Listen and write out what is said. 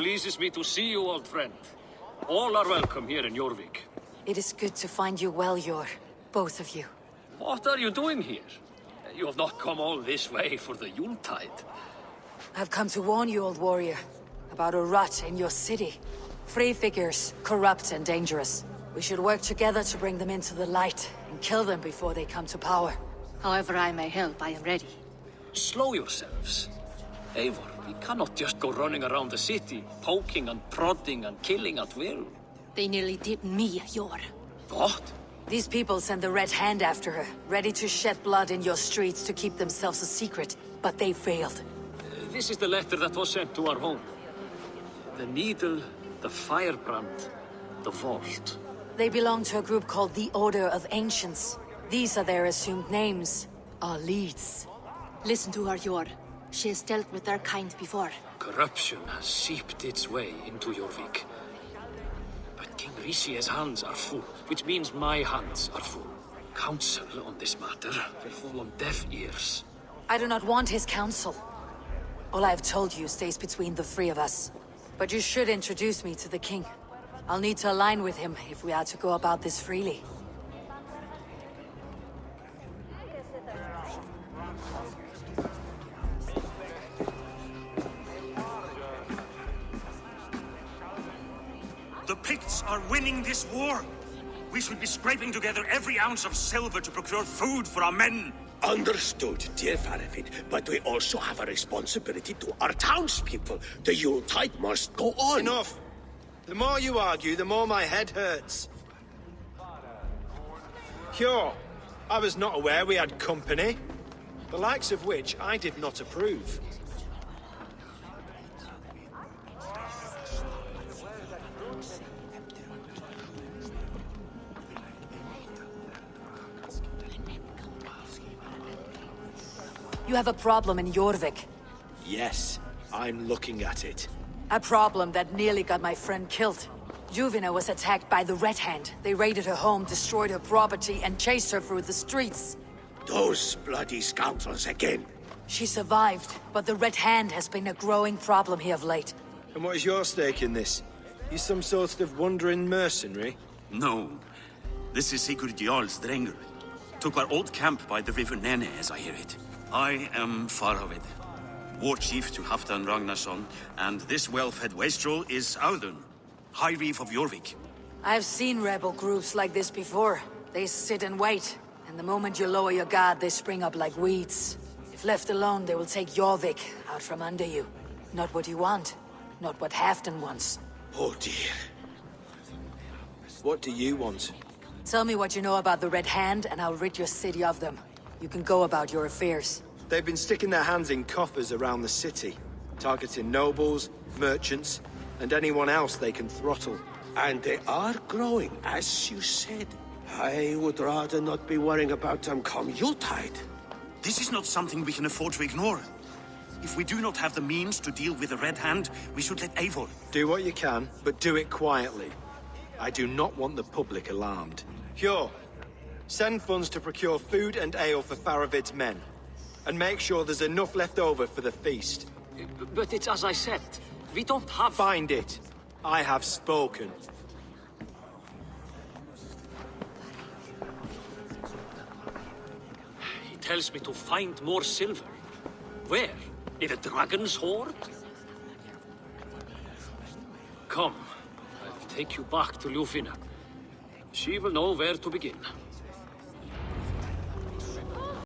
pleases me to see you, old friend. All are welcome here in Jorvik. It is good to find you well, Hjorr. Both of you. What are you doing here? You have not come all this way for the Yuletide. I've come to warn you, old warrior, about a rot in your city. Free figures, corrupt and dangerous. We should work together to bring them into the light and kill them before they come to power. However I may help, I am ready. Slow yourselves. Eivor, we cannot just go running around the city, poking and prodding and killing at will. They nearly did me, Hjorr. What? These people sent the Red Hand after her, ready to shed blood in your streets to keep themselves a secret, but they failed. This is the letter that was sent to our home. The needle, the firebrand, the vault. They belong to a group called the Order of Ancients. These are their assumed names, our leads. Listen to her, Hjorr. She has dealt with their kind before. Corruption has seeped its way into Jorvik. But King Rishi's hands are full, which means my hands are full. Counsel on this matter will fall on deaf ears. I do not want his counsel. All I have told you stays between the three of us. But you should introduce me to the king. I'll need to align with him if we are to go about this freely. The Picts are winning this war. We should be scraping together every ounce of silver to procure food for our men. Understood, dear Faravid, but we also have a responsibility to our townspeople. The Yuletide must go on. Enough! The more you argue, the more my head hurts. Hjorr, I was not aware we had company, the likes of which I did not approve. You have a problem in Jorvik. Yes, I'm looking at it. A problem that nearly got my friend killed. Juvina was attacked by the Red Hand. They raided her home, destroyed her property, and chased her through the streets. Those bloody scoundrels again. She survived, but the Red Hand has been a growing problem here of late. And what is your stake in this? You some sort of wandering mercenary? No. This is Sigurd Jarl's Drenger. Took our old camp by the river Nene, as I hear it. I am Faravid, war chief to Halfdan Ragnarsson, and this well-fed wastrel is Audun, High Reeve of Jorvik. I've seen rebel groups like this before. They sit and wait, and the moment you lower your guard, they spring up like weeds. If left alone, they will take Jorvik out from under you. Not what you want, not what Halfdan wants. Oh dear. What do you want? Tell me what you know about the Red Hand, and I'll rid your city of them. You can go about your affairs. They've been sticking their hands in coffers around the city, targeting nobles, merchants, and anyone else they can throttle. And they are growing, as you said. I would rather not be worrying about them come Yuletide. This is not something we can afford to ignore. If we do not have the means to deal with the Red Hand, we should let Eivor. Do what you can, but do it quietly. I do not want the public alarmed. Hjorr, send funds to procure food and ale for Faravid's men. And make sure there's enough left over for the feast. But it's as I said, we don't have... Find it. I have spoken. He tells me to find more silver. Where? In a dragon's hoard? Come, I'll take you back to Ljufina. She will know where to begin.